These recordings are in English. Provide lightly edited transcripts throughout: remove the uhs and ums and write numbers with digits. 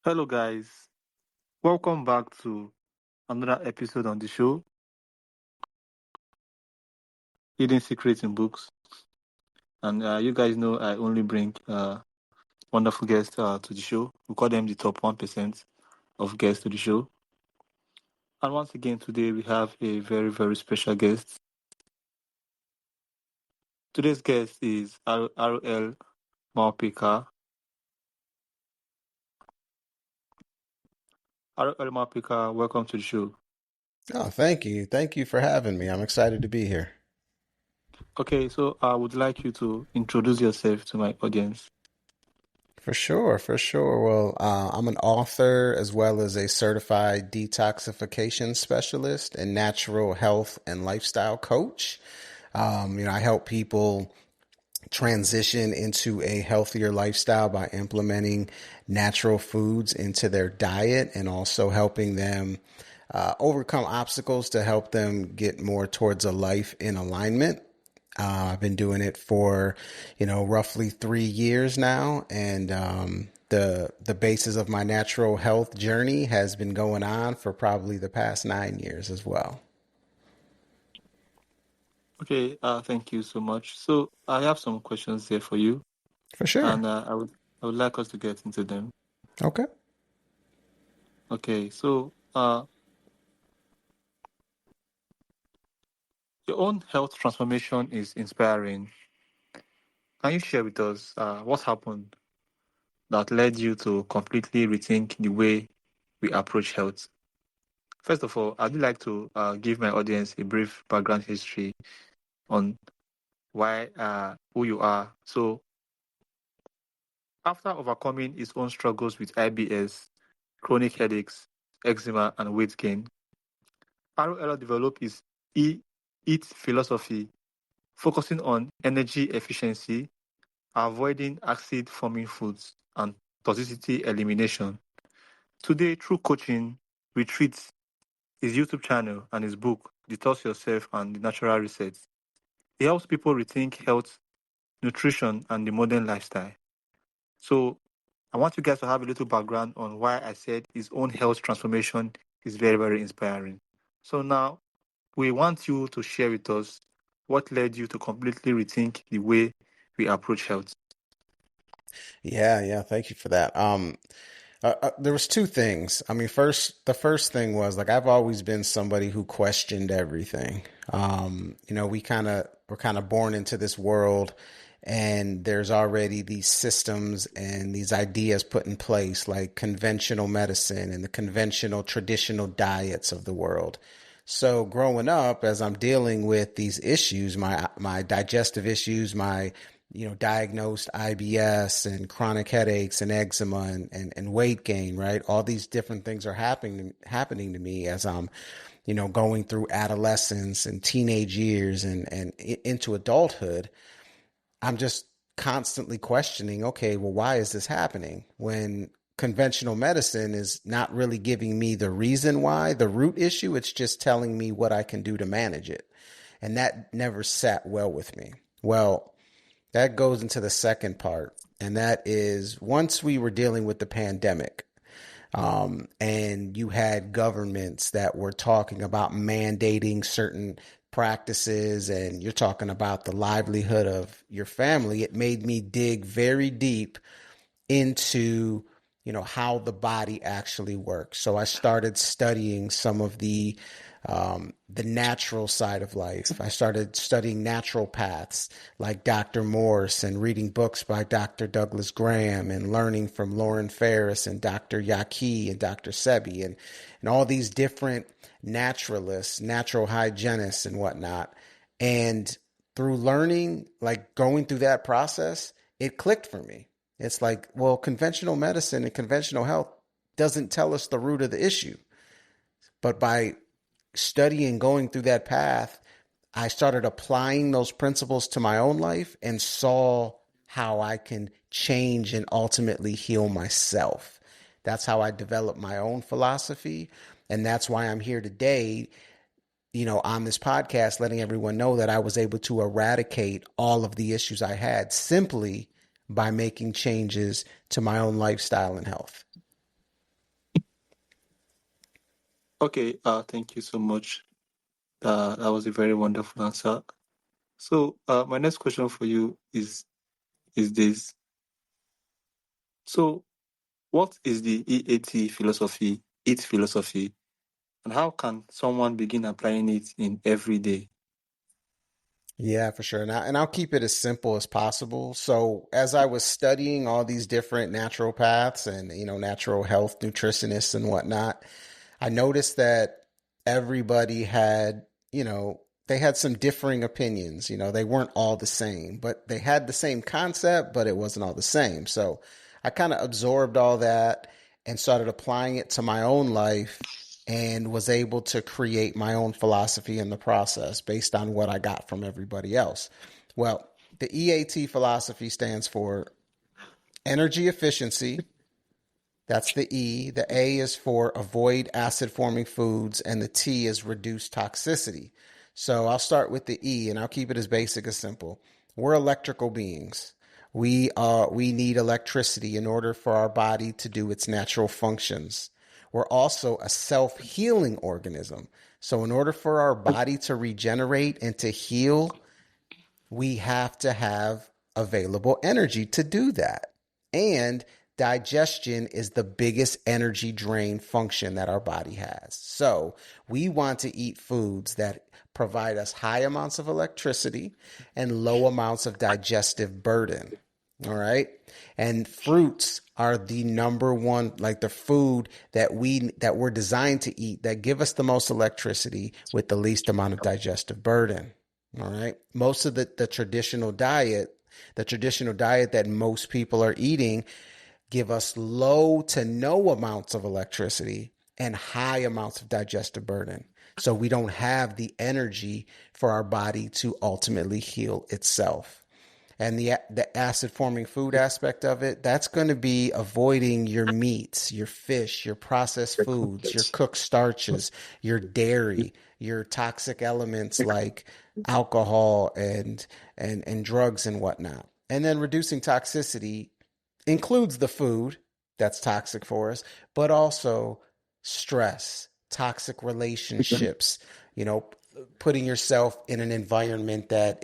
Hello, guys. Welcome back to another episode on the show, Hidden Secrets in Books. And you guys know I only bring wonderful guests to the show. We call them the top 1% of guests to the show. And once again, today we have a very, very special guest. Today's guest is RL Malpika. RL Malpika, welcome to the show. Oh, thank you. Thank you for having me. I'm excited to be here. Okay, so I would like you to introduce yourself to my audience. For sure, for sure. Well, I'm an author as well as a certified detoxification specialist and natural health and lifestyle coach. I help people transition into a healthier lifestyle by implementing natural foods into their diet and also helping them overcome obstacles to help them get more towards a life in alignment. I've been doing it for, roughly 3 years now, and the basis of my natural health journey has been going on for probably the past 9 years as well. Okay, thank you so much. So I have some questions here for you, For sure. and I would like us to get into them. Okay. Okay, so your own health transformation is inspiring. Can you share with us what happened that led you to completely rethink the way we approach health? First of all, I'd like to give my audience a brief background history on who you are. So, after overcoming his own struggles with IBS, chronic headaches, eczema, and weight gain, Aro developed his EAT philosophy, focusing on energy efficiency, avoiding acid-forming foods, and toxicity elimination. Today, through coaching, retreats, his YouTube channel, and his book, Detox Yourself and the Natural Reset, he helps people rethink health, nutrition, and the modern lifestyle. So, I want you guys to have a little background on why I said his own health transformation is very, very inspiring. So, now we want you to share with us what led you to completely rethink the way we approach health. Yeah, yeah. Thank you for that. There was two things. I mean, the first thing was like I've always been somebody who questioned everything. We're kind of born into this world, and there's already these systems and these ideas put in place, like conventional medicine and the conventional traditional diets of the world. So growing up, as I'm dealing with these issues, my digestive issues, my diagnosed IBS and chronic headaches and eczema and weight gain, right? All these different things are happening to me as I'm, going through adolescence and teenage years and into adulthood. I'm just constantly questioning, okay, well, why is this happening when conventional medicine is not really giving me the reason why, the root issue? It's just telling me what I can do to manage it. And that never sat well with me. Well, that goes into the second part, and that is once we were dealing with the pandemic, and you had governments that were talking about mandating certain practices, and you're talking about the livelihood of your family, it made me dig very deep into how the body actually works. So I started studying some of the natural side of life. I started studying naturopaths like Dr. Morse and reading books by Dr. Douglas Graham and learning from Lauren Ferris and Dr. Yaki and Dr. Sebi and all these different naturalists, natural hygienists and whatnot. And through learning, like going through that process, it clicked for me. It's like, well, conventional medicine and conventional health doesn't tell us the root of the issue. But by studying, going through that path, I started applying those principles to my own life and saw how I can change and ultimately heal myself. That's how I developed my own philosophy. And that's why I'm here today, on this podcast, letting everyone know that I was able to eradicate all of the issues I had simply by making changes to my own lifestyle and health. Okay, thank you so much. That was a very wonderful answer. So, my next question for you is this. So, what is the EAT philosophy, EAT philosophy, and how can someone begin applying it in every day? Yeah, for sure. And I'll keep it as simple as possible. So, as I was studying all these different naturopaths and, natural health nutritionists and whatnot, I noticed that everybody had, they had some differing opinions. They weren't all the same, but they had the same concept, but it wasn't all the same. So I kind of absorbed all that and started applying it to my own life and was able to create my own philosophy in the process based on what I got from everybody else. Well, the EAT philosophy stands for energy efficiency, that's the E. The A is for avoid acid forming foods, and the T is reduce toxicity. So I'll start with the E, and I'll keep it as basic as simple. We're electrical beings. We need electricity in order for our body to do its natural functions. We're also a self healing organism. So in order for our body to regenerate and to heal, we have to have available energy to do that. And digestion is the biggest energy drain function that our body has. So we want to eat foods that provide us high amounts of electricity and low amounts of digestive burden. All right. And fruits are the number one, like the food that we're designed to eat that give us the most electricity with the least amount of digestive burden. All right. Most of the traditional diet that most people are eating give us low to no amounts of electricity and high amounts of digestive burden. So we don't have the energy for our body to ultimately heal itself. And the acid forming food aspect of it, that's going to be avoiding your meats, your fish, your processed foods, your cooked starches, your dairy, your toxic elements like alcohol and drugs and whatnot. And then reducing toxicity includes the food that's toxic for us, but also stress, toxic relationships, you know, putting yourself in an environment that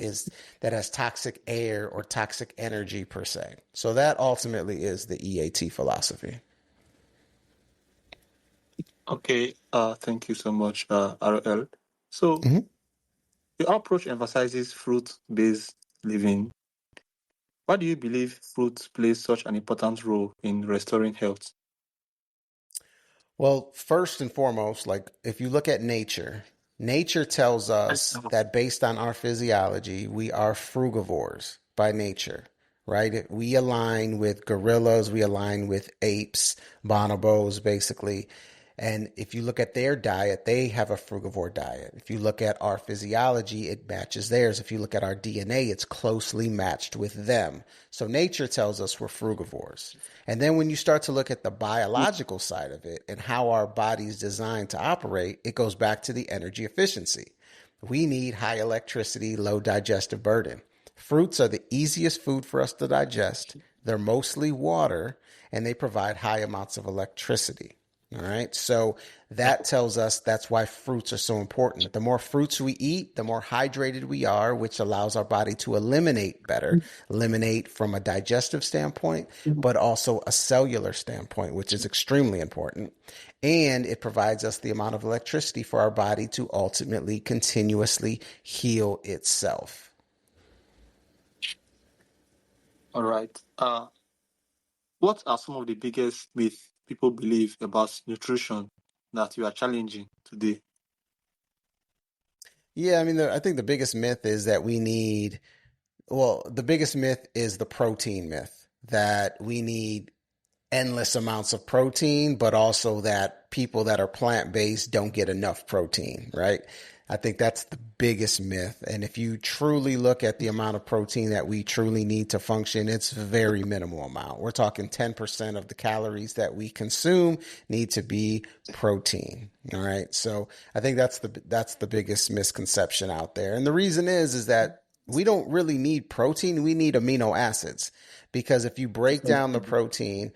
has toxic air or toxic energy per se. So that ultimately is the EAT philosophy. Okay, thank you so much, RL. So, Mhm. your approach emphasizes fruit-based living. Why do you believe fruit plays such an important role in restoring health? Well, first and foremost, like if you look at nature, nature tells us that based on our physiology, we are frugivores by nature, right? We align with gorillas, we align with apes, bonobos, basically. And if you look at their diet, they have a frugivore diet. If you look at our physiology, it matches theirs. If you look at our DNA, it's closely matched with them. So nature tells us we're frugivores. And then when you start to look at the biological side of it and how our body's designed to operate, it goes back to the energy efficiency. We need high electricity, low digestive burden. Fruits are the easiest food for us to digest. They're mostly water and they provide high amounts of electricity. All right. So that tells us that's why fruits are so important. The more fruits we eat, the more hydrated we are, which allows our body to eliminate better, eliminate from a digestive standpoint, but also a cellular standpoint, which is extremely important. And it provides us the amount of electricity for our body to ultimately continuously heal itself. All right. What are some of the biggest myths people believe about nutrition that you are challenging today? Yeah, I mean, I think the biggest myth is that the biggest myth is the protein myth that we need endless amounts of protein, but also that people that are plant based don't get enough protein, right? I think that's the biggest myth. And if you truly look at the amount of protein that we truly need to function, it's a very minimal amount. We're talking 10% of the calories that we consume need to be protein. All right. So I think that's the biggest misconception out there. And the reason is that we don't really need protein. We need amino acids because if you break down the protein,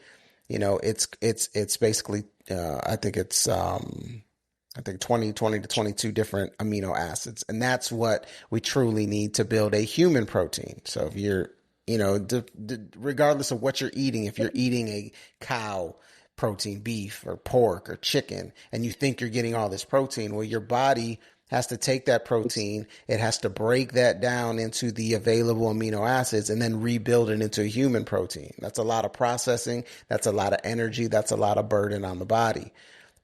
it's basically I think it's I think 20 to 22 different amino acids. And that's what we truly need to build a human protein. So if you're, regardless of what you're eating, if you're eating a cow protein, beef or pork or chicken, and you think you're getting all this protein, well, your body has to take that protein, it has to break that down into the available amino acids and then rebuild it into a human protein. That's a lot of processing, that's a lot of energy, that's a lot of burden on the body.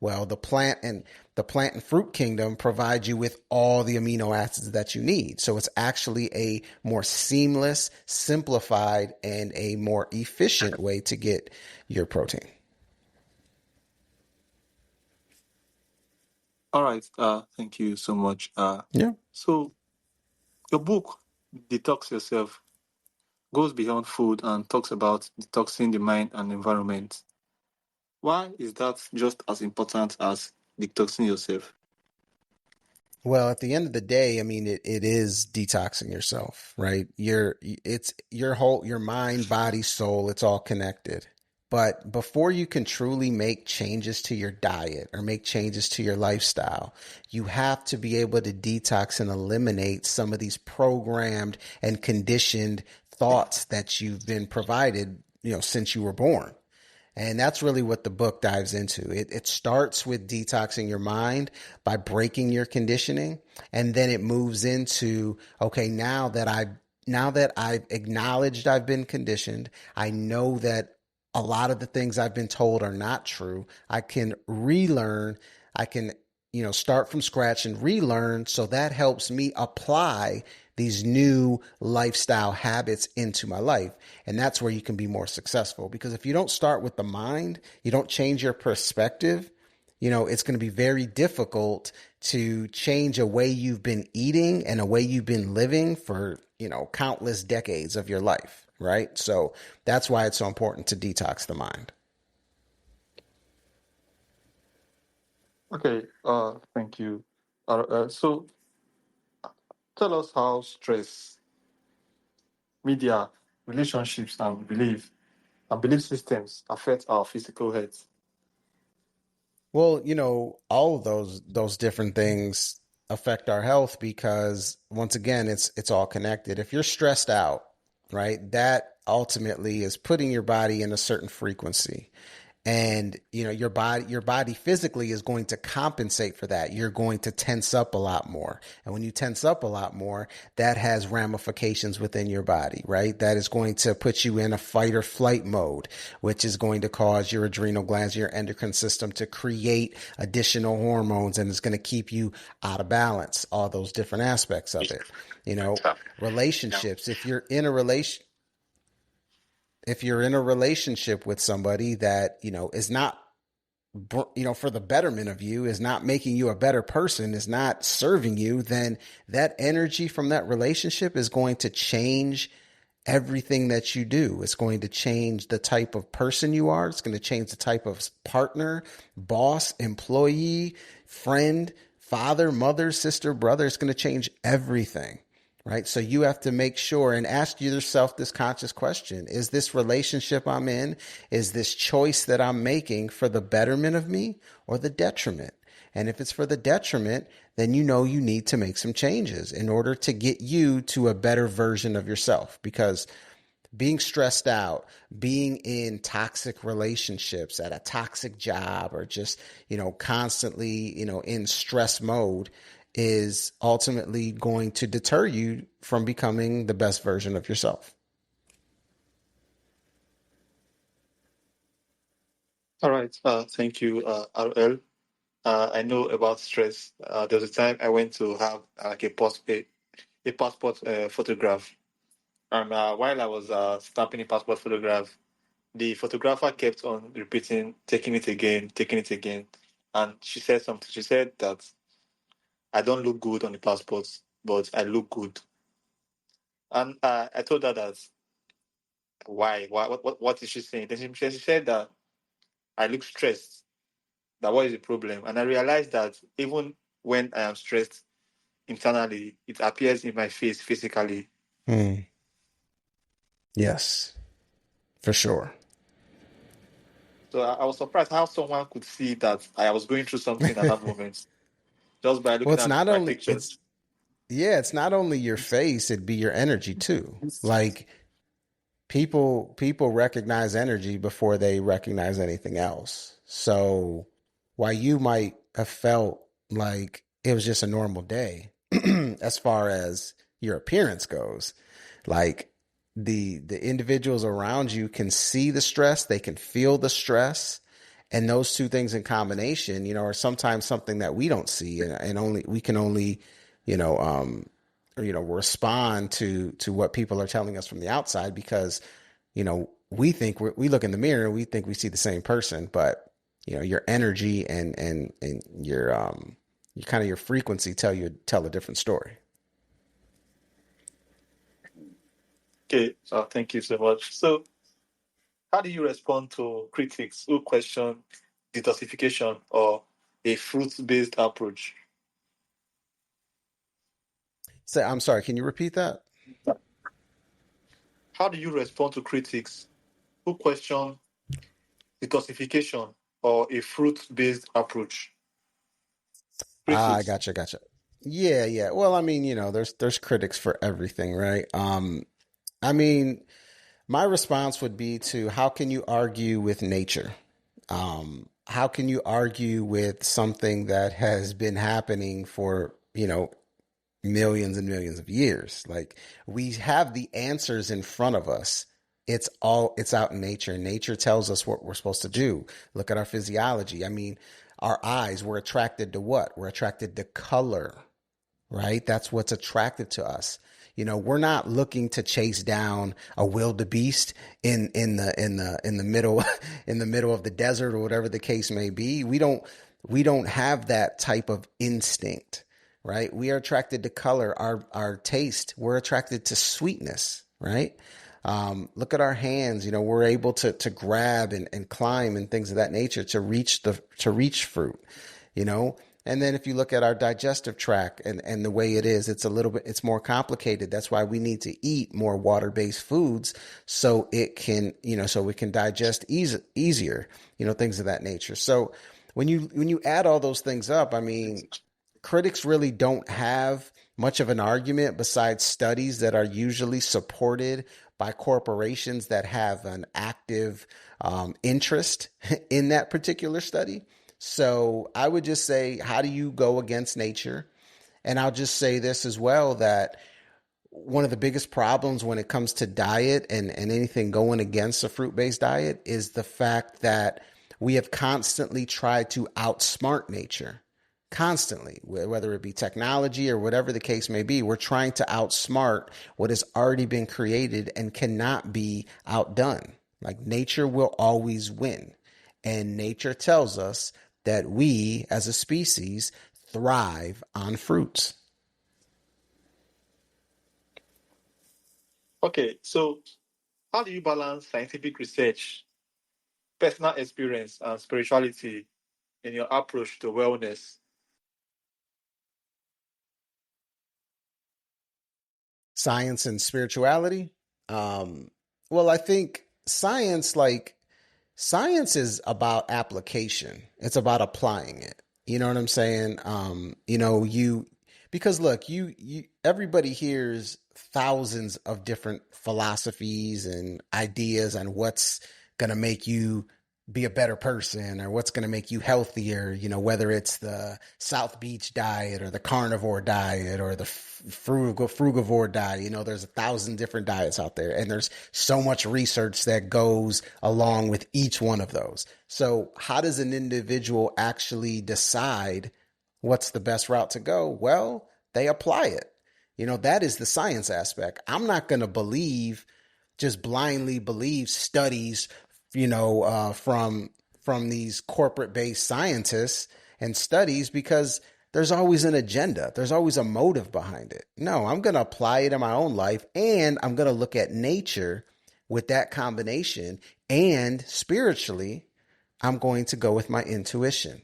Well, the plant and fruit kingdom provides you with all the amino acids that you need. So it's actually a more seamless, simplified, and a more efficient way to get your protein. All right. Thank you so much. Yeah. So your book, Detox Yourself, goes beyond food and talks about detoxing the mind and environment. Why is that just as important as detoxing yourself? Well, at the end of the day, I mean, it is detoxing yourself, right? It's your mind, body, soul, it's all connected. But before you can truly make changes to your diet or make changes to your lifestyle, you have to be able to detox and eliminate some of these programmed and conditioned thoughts that you've been provided, since you were born. And that's really what the book dives into. It starts with detoxing your mind by breaking your conditioning. And then it moves into, okay, now that I've acknowledged I've been conditioned, I know that a lot of the things I've been told are not true. I can relearn. I can, start from scratch and relearn. So that helps me apply these new lifestyle habits into my life. And that's where you can be more successful. Because if you don't start with the mind, you don't change your perspective, it's going to be very difficult to change a way you've been eating and a way you've been living for, countless decades of your life. Right. So that's why it's so important to detox the mind. Okay. Thank you. So tell us how stress, media, relationships, and belief systems affect our physical health. Well, all of those different things affect our health because once again, it's all connected. If you're stressed out, right, that ultimately is putting your body in a certain frequency. And your body physically is going to compensate for that. You're going to tense up a lot more. And when you tense up a lot more, that has ramifications within your body, right? That is going to put you in a fight or flight mode, which is going to cause your adrenal glands, your endocrine system to create additional hormones, and it's going to keep you out of balance, all those different aspects of it. Relationships, if you're in a relationship with somebody that, is not, for the betterment of you, is not making you a better person, is not serving you, then that energy from that relationship is going to change everything that you do. It's going to change the type of person you are. It's going to change the type of partner, boss, employee, friend, father, mother, sister, brother. It's going to change everything. Right. So you have to make sure and ask yourself this conscious question. Is this relationship I'm in, is this choice that I'm making for the betterment of me or the detriment? And if it's for the detriment, then you need to make some changes in order to get you to a better version of yourself. Because being stressed out, being in toxic relationships, at a toxic job, or just, constantly, in stress mode is ultimately going to deter you from becoming the best version of yourself. All right. Thank you, RL. I know about stress. There was a time I went to have like a passport photograph, and while I was stamping a passport photograph, the photographer kept on repeating, taking it again, and she said something. She said that I don't look good on the passport, but I look good. And I told her that why? What is she saying? Then she said that I look stressed. That what is the problem? And I realized that even when I am stressed internally, it appears in my face physically. Mm, yes, for sure. So I was surprised how someone could see that I was going through something at that moment. just by Well, looking it's at not my only it's pictures. yeah, it's not only your face, it'd be your energy too. Like people recognize energy before they recognize anything else. So while you might have felt like it was just a normal day, as far as your appearance goes, like the individuals around you can see the stress, they can feel the stress, and those two things in combination, are sometimes something that we don't see, and only we can only, you know, respond to what people are telling us from the outside because we think we look in the mirror and we think we see the same person, but your energy and your kind of your frequency tell a different story. Okay, thank you so much. So, how do you respond to critics who question detoxification or a fruit-based approach? So I'm sorry, can you repeat that? How do you respond to critics who question detoxification or a fruit-based approach? Ah, Critics. gotcha. Yeah, yeah. Well, I mean, there's critics for everything, right? I mean, my response would be to how can you argue with nature? How can you argue with something that has been happening for, millions and millions of years? Like we have the answers in front of us. It's out in nature. Nature tells us what we're supposed to do. Look at our physiology. I mean, our eyes, we're attracted to what? We're attracted to color, right? That's what's attractive to us. We're not looking to chase down a wildebeest in the middle in the middle of the desert or whatever the case may be. We don't have that type of instinct, right? We are attracted to color, our taste. We're attracted to sweetness, right? Look at our hands. We're able to grab and climb and things of that nature to reach fruit. you know and then if you look at our digestive tract and the way it is, it's more complicated. That's why we need to eat more water-based foods so we can digest easier, things of that nature. So when you add all those things up, I mean, critics really don't have much of an argument besides studies that are usually supported by corporations that have an active interest in that particular study. So I would just say, how do you go against nature? And I'll just say this as well, that one of the biggest problems when it comes to diet and anything going against a fruit-based diet is the fact that we have constantly tried to outsmart nature. Constantly, whether it be technology or whatever the case may be, we're trying to outsmart what has already been created and cannot be outdone. Like nature will always win. And nature tells us that we as a species thrive on fruits. Okay, so how do you balance scientific research, personal experience, and spirituality in your approach to wellness? Science and spirituality. Well, I think science is about application. It's about applying it. You know what I'm saying? Because look, everybody hears thousands of different philosophies and ideas on what's going to make you be a better person or what's going to make you healthier, whether it's the South Beach diet or the carnivore diet or the frugivore diet. There's 1,000 different diets out there, and there's so much research that goes along with each one of those. So how does an individual actually decide what's the best route to go? Well, they apply it. That is the science aspect. I'm not going to just blindly believe studies, from these corporate based scientists and studies, because there's always an agenda. There's always a motive behind it. No, I'm going to apply it in my own life, and I'm going to look at nature with that combination. And spiritually, I'm going to go with my intuition.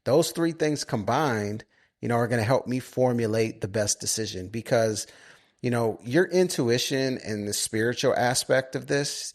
Those three things combined, are going to help me formulate the best decision, because, your intuition and the spiritual aspect of this,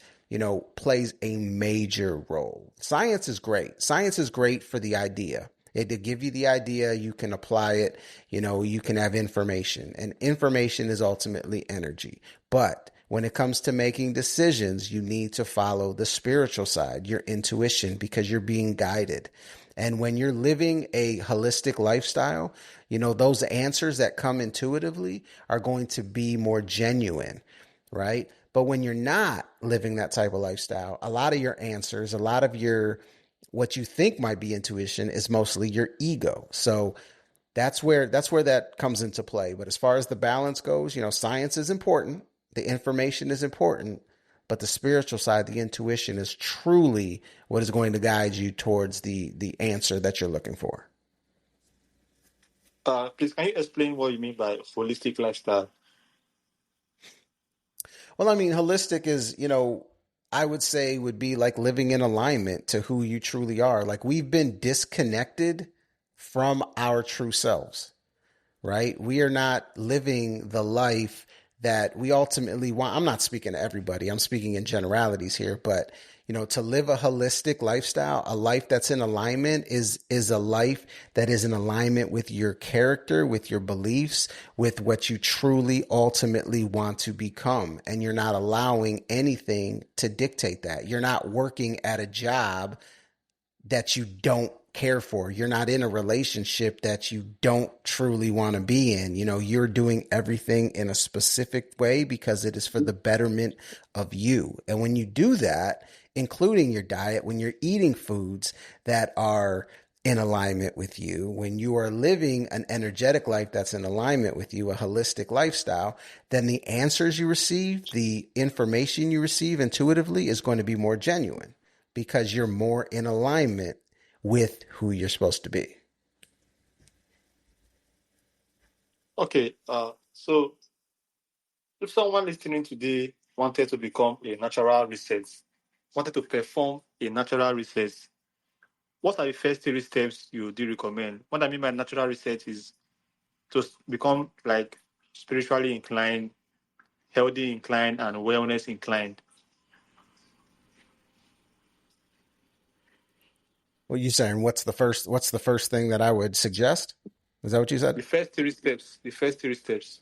plays a major role. Science is great. Science is great for the idea. It give you the idea, you can apply it, you can have information. And information is ultimately energy. But when it comes to making decisions, you need to follow the spiritual side, your intuition, because you're being guided. And when you're living a holistic lifestyle, those answers that come intuitively are going to be more genuine, right? But when you're not living that type of lifestyle, a lot of your answers, a lot of what you think might be intuition is mostly your ego. So that's where that comes into play. But as far as the balance goes, science is important, the information is important, but the spiritual side, the intuition is truly what is going to guide you towards the answer that you're looking for. Please, can you explain what you mean by holistic lifestyle? Well, I mean, holistic is, I would say would be like living in alignment to who you truly are. Like we've been disconnected from our true selves, right? We are not living the life that we ultimately want. I'm not speaking to everybody. I'm speaking in generalities here, but to live a holistic lifestyle, a life that's in alignment is a life that is in alignment with your character, with your beliefs, with what you truly ultimately want to become. And you're not allowing anything to dictate that. You're not working at a job that you don't care for. You're not in a relationship that you don't truly want to be in. You're doing everything in a specific way because it is for the betterment of you. And when you do that, including your diet, when you're eating foods that are in alignment with you, when you are living an energetic life that's in alignment with you, a holistic lifestyle, then the answers you receive, the information you receive intuitively is going to be more genuine because you're more in alignment with who you're supposed to be. Okay, so if someone listening today wanted to become a natural reset, wanted to perform a natural reset, what are the first 3 steps you do recommend? What I mean by natural reset is to become like spiritually inclined, healthy inclined, and wellness inclined. What are you saying? What's the first thing that I would suggest? Is that what you said? The first 3 steps. The first 3 steps.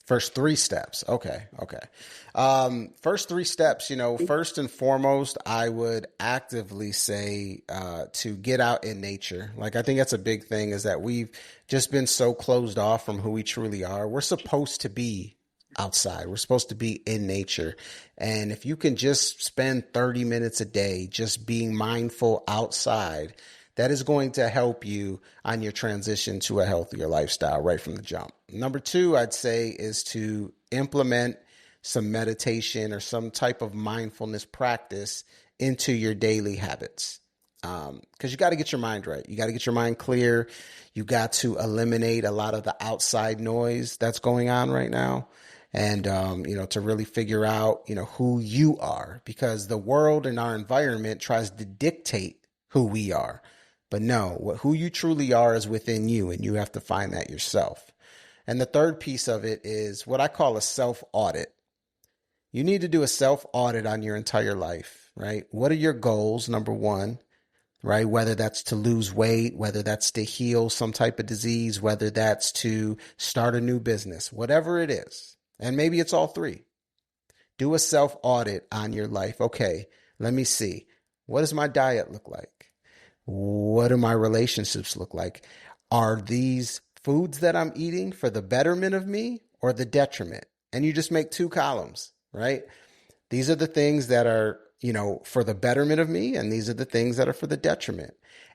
First 3 steps. Okay. Okay. First 3 steps, first and foremost, I would actively say to get out in nature. Like, I think that's a big thing is that we've just been so closed off from who we truly are. We're supposed to be outside. We're supposed to be in nature. And if you can just spend 30 minutes a day just being mindful outside, that is going to help you on your transition to a healthier lifestyle right from the jump. Number 2, I'd say, is to implement some meditation or some type of mindfulness practice into your daily habits. Because you got to get your mind right. You got to get your mind clear. You got to eliminate a lot of the outside noise that's going on right now. And, to really figure out, who you are, because the world and our environment tries to dictate who we are. But no, who you truly are is within you, and you have to find that yourself. And the third piece of it is what I call a self audit. You need to do a self audit on your entire life, right? What are your goals? Number 1, right? Whether that's to lose weight, whether that's to heal some type of disease, whether that's to start a new business, whatever it is. And maybe it's all 3. Do a self audit on your life. Okay, let me see. What does my diet look like? What do my relationships look like? Are these foods that I'm eating for the betterment of me or the detriment? And you just make 2 columns, right? These are the things that are, for the betterment of me, and these are the things that are for the detriment.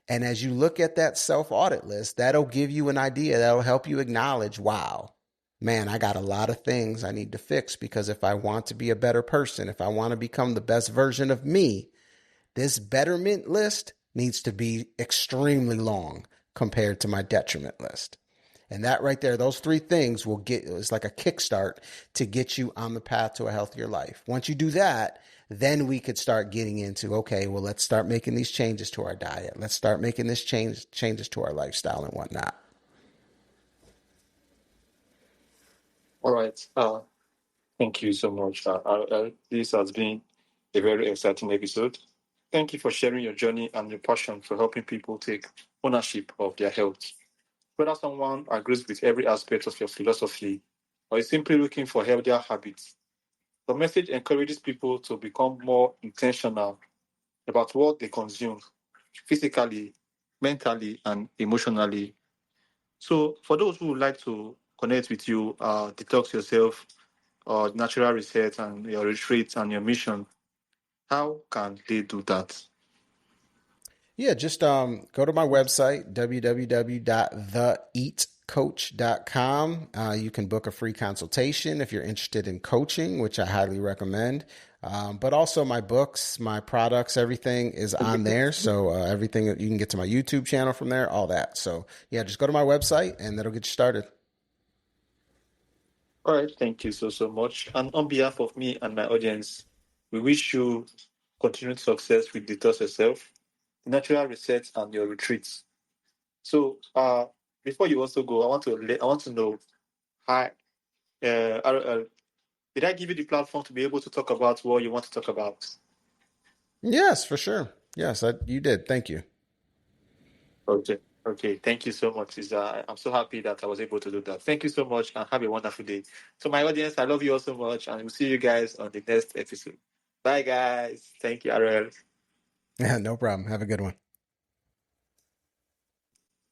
And as you look at that self-audit list, that'll give you an idea. That'll help you acknowledge, wow, man, I got a lot of things I need to fix, because if I want to be a better person, if I want to become the best version of me, this betterment list needs to be extremely long compared to my detriment list. And that right there, those 3 things it's like a kickstart to get you on the path to a healthier life. Once you do that, then we could start getting into, okay, well, let's start making these changes to our diet. Let's start making this changes to our lifestyle and whatnot. All right. Thank you so much. This has been a very exciting episode. Thank you for sharing your journey and your passion for helping people take ownership of their health. Whether someone agrees with every aspect of your philosophy or is simply looking for healthier habits, the message encourages people to become more intentional about what they consume physically, mentally, and emotionally. So, for those who would like to connect with you, detox yourself, natural reset, and your retreat and your mission, how can they do that? Yeah, just go to my website, www.theeatcoach.com. You can book a free consultation if you're interested in coaching, which I highly recommend. But also my books, my products, everything is on there. So everything, you can get to my YouTube channel from there, all that. So yeah, just go to my website and that'll get you started. All right, thank you so much. And on behalf of me and my audience, we wish you continued success with Detox Yourself, natural reset, and your retreats. So, before you also go, I want to know, hi, RL, did I give you the platform to be able to talk about what you want to talk about? Yes, for sure. Yes, you did. Thank you. Okay. Okay. Thank you so much. I'm so happy that I was able to do that. Thank you so much and have a wonderful day. To my audience, I love you all so much and we'll see you guys on the next episode. Bye, guys. Thank you, RL. Yeah, no problem. Have a good one.